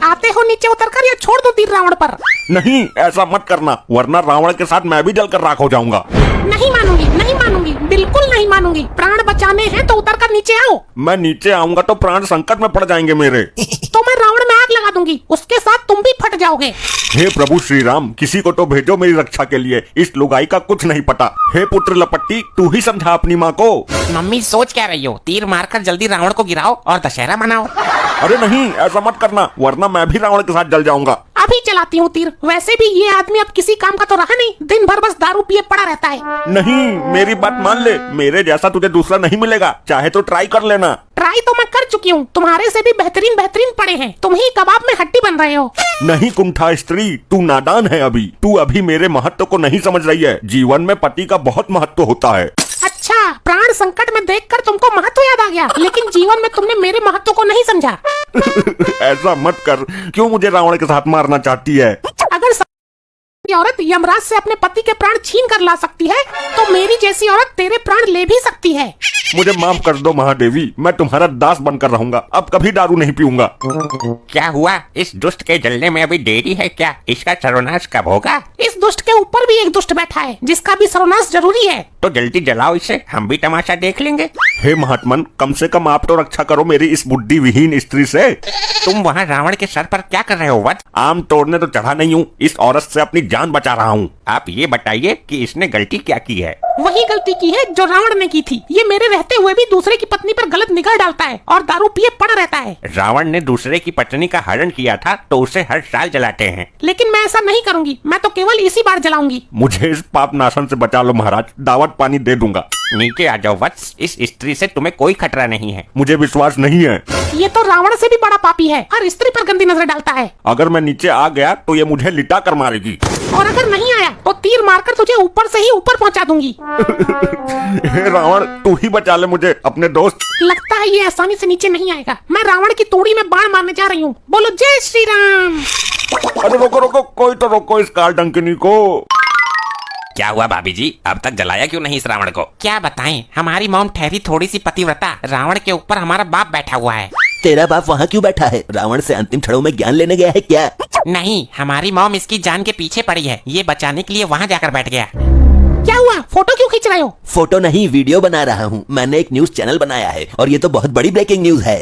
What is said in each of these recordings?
आते हो नीचे उतरकर या छोड़ दो तीर रावण पर। नहीं, ऐसा मत करना, वरना रावण के साथ मैं भी जलकर राख हो जाऊंगा। नहीं मानूंगी, नहीं मानूंगी, बिल्कुल नहीं मानूंगी। प्राण बचाने हैं तो उतरकर नीचे आओ। मैं नीचे आऊंगा तो प्राण संकट में पड़ जाएंगे मेरे। तो मैं रावण में आग लगा दूंगी, उसके साथ तुम भी फट जाओगे। हे प्रभु श्री राम, किसी को तो भेजो मेरी रक्षा के लिए, इस लुगाई का कुछ नहीं पता। हे पुत्र लपट्टी, तू ही समझा अपनी माँ को। मम्मी सोच क्या रही हो? तीर मारकर जल्दी रावण को गिराओ और दशहरा मनाओ। अरे नहीं, ऐसा मत करना, वरना मैं भी रावण के साथ जल जाऊंगा। अभी चलाती हूँ तीर। वैसे भी ये आदमी अब किसी काम का तो रहा नहीं, दिन भर बस दारू पिए पड़ा रहता है। नहीं, मेरी बात मान ले, मेरे जैसा तुझे दूसरा नहीं मिलेगा, चाहे तो ट्राई कर लेना। ट्राई तो मैं कर चुकी हूँ, तुम्हारे से भी बेहतरीन बेहतरीन पड़े हैं। तुम ही कबाब में हड्डी बन रहे हो। नहीं कुंठा स्त्री, तू नादान है अभी। तू अभी मेरे महत्व को नहीं समझ रही है। जीवन में पति का बहुत महत्व होता है। अच्छा, प्राण संकट में देखकर तुमको महत्व याद आ गया, लेकिन जीवन में तुमने मेरे महत्व को नहीं समझा। ऐसा मत कर, क्यों मुझे रावण के साथ मारना चाहती है? अगर औरत यमराज से अपने पति के प्राण छीन कर ला सकती है, तो मेरी जैसी औरत तेरे प्राण ले भी सकती है। मुझे माफ कर दो महादेवी, मैं तुम्हारा दास बनकर रहूंगा, अब कभी दारू नहीं पीऊंगा। क्या हुआ? इस दुष्ट के जलने में अभी देरी है क्या? इसका सर्वनाश कब होगा? इस दुष्ट के ऊपर भी एक दुष्ट बैठा है, जिसका भी सर्वनाश जरूरी है। तो जल्दी जलाओ इसे, हम भी तमाशा देख लेंगे। हे महात्मन, कम से कम आप तो रक्षा करो मेरी इस बुद्धि विहीन स्त्री से। तुम वहाँ रावण के सर पर क्या कर रहे हो वत्स? आम तोड़ने तो चढ़ा नहीं हूँ, इस औरत से अपनी जान बचा रहा हूँ। आप ये बताइए कि इसने गलती क्या की है? वही गलती की है जो रावण ने की थी। ये मेरे रहते हुए भी दूसरे की पत्नी पर गलत निगाह डालता है और दारू पिए पड़ा रहता है। रावण ने दूसरे की पत्नी का हरण किया था तो उसे हर साल जलाते हैं। लेकिन मैं ऐसा नहीं करूंगी, मैं तो केवल इसी बार जलाऊंगी। मुझे इस पाप नाशन से बचा लो महाराज, दावत पानी दे दूंगा। नीचे आ जाओ वत्स, इस स्त्री से तुम्हें कोई खतरा नहीं है। मुझे विश्वास नहीं है। ये तो रावण से भी बड़ा पापी है, हर स्त्री पर गंदी नजर डालता है। अगर मैं नीचे आ गया तो ये मुझे लिटा कर मारेगी। और अगर नहीं आया तो तीर मारकर तुझे ऊपर से ही ऊपर पहुंचा दूंगी। हे रावण, तू ही बचा ले मुझे, अपने दोस्त। लगता है ये आसानी से नीचे नहीं आएगा। मैं रावण की तोड़ी में बाण मारने जा रही हूँ। बोलो जय श्री राम। अरे रोको रोको, कोई तो रोको इस काल डंकिनी को। क्या हुआ भाभी जी, अब तक जलाया क्यों नहीं इस रावण को? क्या बताएं, हमारी मॉम ठहरी थोड़ी सी पतिव्रता, रावण के ऊपर हमारा बाप बैठा हुआ है। तेरा बाप वहाँ क्यों बैठा है? रावण से अंतिम क्षणों में ज्ञान लेने गया है क्या? नहीं, हमारी मॉम इसकी जान के पीछे पड़ी है, ये बचाने के लिए वहाँ जाकर बैठ गया। क्या हुआ? फोटो क्यों खींच रहे हो? फोटो नहीं, वीडियो बना रहा हूँ। मैंने एक न्यूज चैनल बनाया है और ये तो बहुत बड़ी ब्रेकिंग न्यूज है।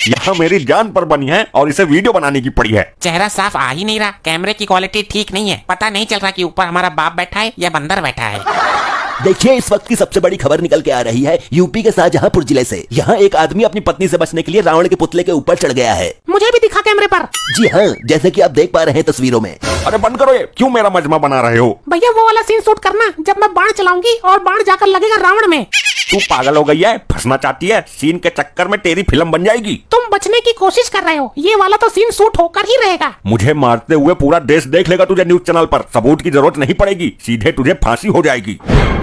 यहाँ मेरी जान पर बनी है और इसे वीडियो बनाने की पड़ी है। चेहरा साफ आ ही नहीं रहा, कैमरे की क्वालिटी ठीक नहीं है, पता नहीं चल रहा कि ऊपर हमारा बाप बैठा है या बंदर बैठा है। देखिए, इस वक्त की सबसे बड़ी खबर निकल के आ रही है यूपी के शाहजहांपुर जिले से। यहाँ एक आदमी अपनी पत्नी से बचने के लिए रावण के पुतले के ऊपर चढ़ गया है। मुझे भी दिखा कैमरे पर। जी हाँ, जैसे कि आप देख पा रहे हैं तस्वीरों में। अरे बंद करो ये, क्यों मेरा मजमा बना रहे हो? भैया वो वाला सीन शूट करना जब मैं बाण चलाऊंगी और बाण जाकर लगेगा रावण में। तू पागल हो गई है? फंसना चाहती है? सीन के चक्कर में तेरी फिल्म बन जाएगी। तुम बचने की कोशिश कर रहे हो, ये वाला तो सीन शूट होकर ही रहेगा। मुझे मारते हुए पूरा देश देख लेगा तुझे न्यूज चैनल पर, सबूत की जरूरत नहीं पड़ेगी, सीधे तुझे फांसी हो जाएगी।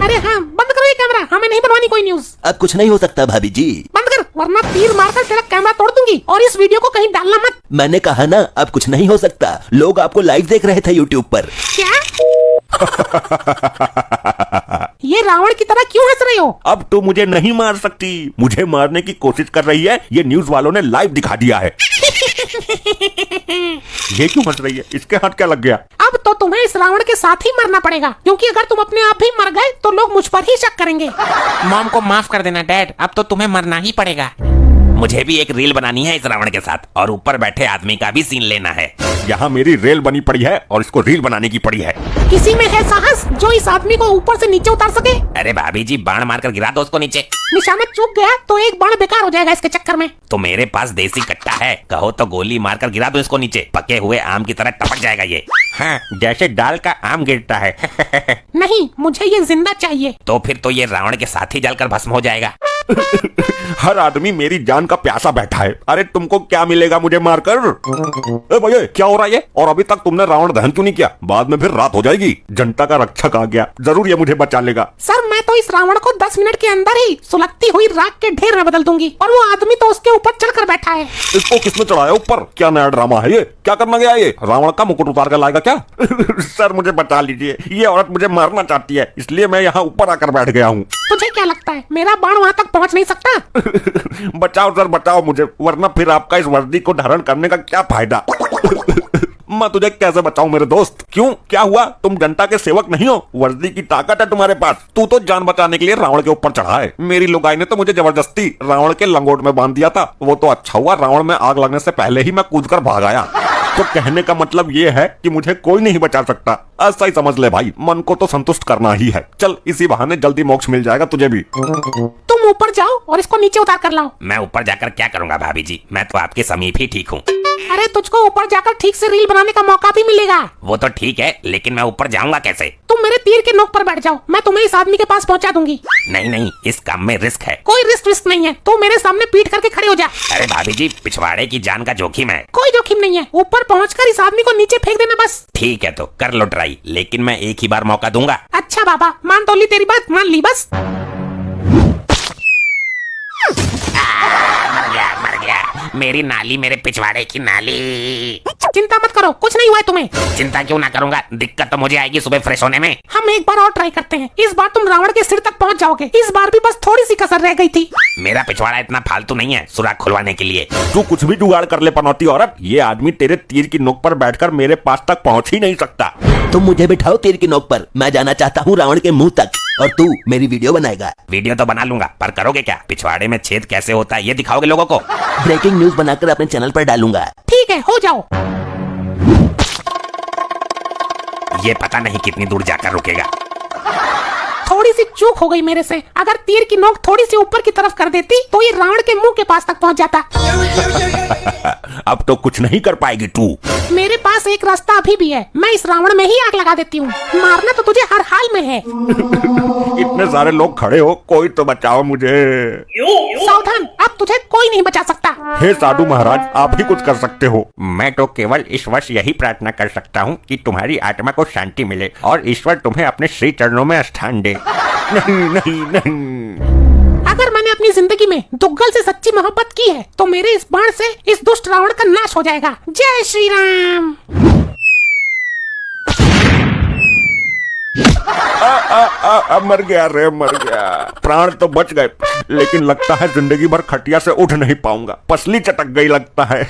अरे हाँ, बंद करो ये कैमरा, हमें नहीं बनवानी कोई न्यूज। अब कुछ नहीं हो सकता भाभी जी। बंद कर, वरना तीर मारकर तेरा कैमरा तोड़ दूंगी। और इस वीडियो को कहीं डालना मत। मैंने कहा ना, अब कुछ नहीं हो सकता। लोग आपको लाइव देख रहे थे यूट्यूब पर। क्या? ये रावण की तरह क्यों हंस रहे हो? अब तो मुझे नहीं मार सकती, मुझे मारने की कोशिश कर रही है, ये न्यूज वालों ने लाइव दिखा दिया है। ये क्यों हंस रही है? इसके हाथ क्या लग गया? अब तो तुम्हें इस रावण के साथ ही मरना पड़ेगा, क्योंकि अगर तुम अपने आप ही मर गए तो लोग मुझ पर ही शक करेंगे। मॉम को माफ कर देना डैड, अब तो तुम्हें मरना ही पड़ेगा। मुझे भी एक रील बनानी है इस रावण के साथ और ऊपर बैठे आदमी का भी सीन लेना है। यहाँ मेरी रेल बनी पड़ी है और इसको रील बनाने की पड़ी है। किसी में है साहस जो इस आदमी को ऊपर से नीचे उतार सके? अरे भाभी जी, बाण मारकर गिरा दो उसको नीचे। निशाना चूक गया तो एक बाण बेकार हो जाएगा इसके चक्कर में। तो मेरे पास देसी कट्टा है, कहो तो गोली मारकर गिरा दो इसको नीचे, पके हुए आम की तरह टपक जाएगा ये। हाँ, जैसे डाल का आम गिरता है। नहीं, मुझे ये जिंदा चाहिए। तो फिर तो ये रावण के साथ ही जलकर भस्म हो जाएगा। हर आदमी मेरी जान का प्यासा बैठा है। अरे तुमको क्या मिलेगा मुझे मारकर? ए भैया, क्या हो रहा है ये? और अभी तक तुमने रावण दहन क्यों नहीं किया? बाद में फिर रात हो जाएगी। जनता का रक्षक आ गया, जरूर ये मुझे बचा लेगा। सर मैं तो इस रावण को 10 मिनट के अंदर ही सुलगती हुई राख के ढेर में बदल दूंगी, और वो आदमी तो उसके ऊपर चढ़कर बैठा है। इसको किसने चढ़ाया ऊपर? क्या नया ड्रामा है ये? क्या करना गया ये? रावण का मुकुट उतार कर लाएगा क्या? सर मुझे बचा लीजिए, ये औरत मुझे मारना चाहती है, इसलिए मैं यहाँ ऊपर आकर बैठ गया हूँ। तुझे क्या लगता है मेरा बाण वहाँ तक पहुँच नहीं सकता? बचाओ सर बचाओ मुझे, वरना फिर आपका इस वर्दी को धारण करने का क्या फायदा? मैं तुझे कैसे बचाऊं मेरे दोस्त? क्यों, क्या हुआ? तुम जनता के सेवक नहीं हो? वर्दी की ताकत है तुम्हारे पास। तू तो जान बचाने के लिए रावण के ऊपर चढ़ा है। मेरी लुगाई ने तो मुझे जबरदस्ती रावण के लंगोट में बांध दिया था। वो तो अच्छा हुआ, रावण में आग लगने से पहले ही मैं कूदकर भाग आया। तो कहने का मतलब ये है कि मुझे कोई नहीं बचा सकता। ऐसा ही समझ ले भाई, मन को तो संतुष्ट करना ही है। चल इसी बहाने जल्दी मोक्ष मिल जाएगा तुझे भी। तुम ऊपर जाओ और इसको नीचे उतार कर लाओ। मैं ऊपर जाकर क्या करूंगा भाभी जी, मैं तो आपके समीप ही ठीक हूँ। अरे तुझको ऊपर जाकर ठीक से रील बनाने का मौका भी मिलेगा। वो तो ठीक है, लेकिन मैं ऊपर जाऊंगा कैसे? तुम मेरे तीर के नोक पर बैठ जाओ, मैं तुम्हें इस आदमी के पास पहुंचा दूंगी। नहीं नहीं, इस काम में रिस्क है। कोई रिस्क नहीं है, तू मेरे सामने पीठ करके खड़े हो जा। अरे भाभी जी, पिछवाड़े की जान का जोखिम है। कोई जोखिम नहीं है, ऊपर पहुंचकर इस आदमी को नीचे फेंक देना बस। ठीक है तो कर लो ट्राई, लेकिन मैं एक ही बार मौका दूंगा। अच्छा बाबा, मान तो ली तेरी बात, मान ली बस। मर गया, मेरी नाली, मेरे पिछवाड़े की नाली। चिंता मत करो, कुछ नहीं हुआ है तुम्हें। चिंता क्यों ना करूंगा, दिक्कत तो मुझे आएगी सुबह फ्रेश होने में। हम एक बार और ट्राई करते हैं, इस बार तुम रावण के सिर तक पहुंच जाओगे। इस बार भी बस थोड़ी सी कसर रह गई थी। मेरा पिछवाड़ा इतना फालतू नहीं है सुराख खुलवाने के लिए। तू कुछ भी जुगाड़ कर ले पनौती औरत, ये आदमी तेरे तीर की नोक पर बैठकर मेरे पास तक पहुंच ही नहीं सकता। तुम मुझे बिठाओ तीर की नोक पर, मैं जाना चाहता हूँ रावण के मुंह तक, और तू मेरी वीडियो बनाएगा। वीडियो तो बना लूंगा, पर करोगे क्या? पिछवाड़े में छेद कैसे होता है ये दिखाओगे लोगों को? ब्रेकिंग न्यूज बनाकर अपने चैनल पर डालूंगा। ठीक है, हो जाओ। ये पता नहीं कितनी दूर जाकर रुकेगा। थोड़ी सी चूक हो गई मेरे से, अगर तीर की नोक थोड़ी सी ऊपर की तरफ कर देती तो ये रावण के मुंह के पास तक पहुंच जाता। अब तो कुछ नहीं कर पाएगी तू। मेरे पास एक रास्ता अभी भी है, मैं इस रावण में ही आग लगा देती हूँ। मारना तो तुझे हर हाल में है। इतने सारे लोग खड़े हो, कोई तो बचाओ मुझे। सावधान, अब तुझे कोई नहीं बचा सकता। हे साधु महाराज, आप ही कुछ कर सकते हो। मैं तो केवल इस वर्ष यही प्रार्थना कर सकता हूँ कि तुम्हारी आत्मा को शांति मिले और ईश्वर तुम्हें अपने श्री चरणों में स्थान दे। नहीं नहीं नहीं, अगर मैंने अपनी जिंदगी में दुग्गल से सच्ची मोहब्बत की है तो मेरे इस बाण से इस दुष्ट रावण का नाश हो जाएगा। जय श्री राम। मर गया रे, मर गया। प्राण तो बच गए, लेकिन लगता है जिंदगी भर खटिया से उठ नहीं पाऊंगा। पसली चटक गई लगता है।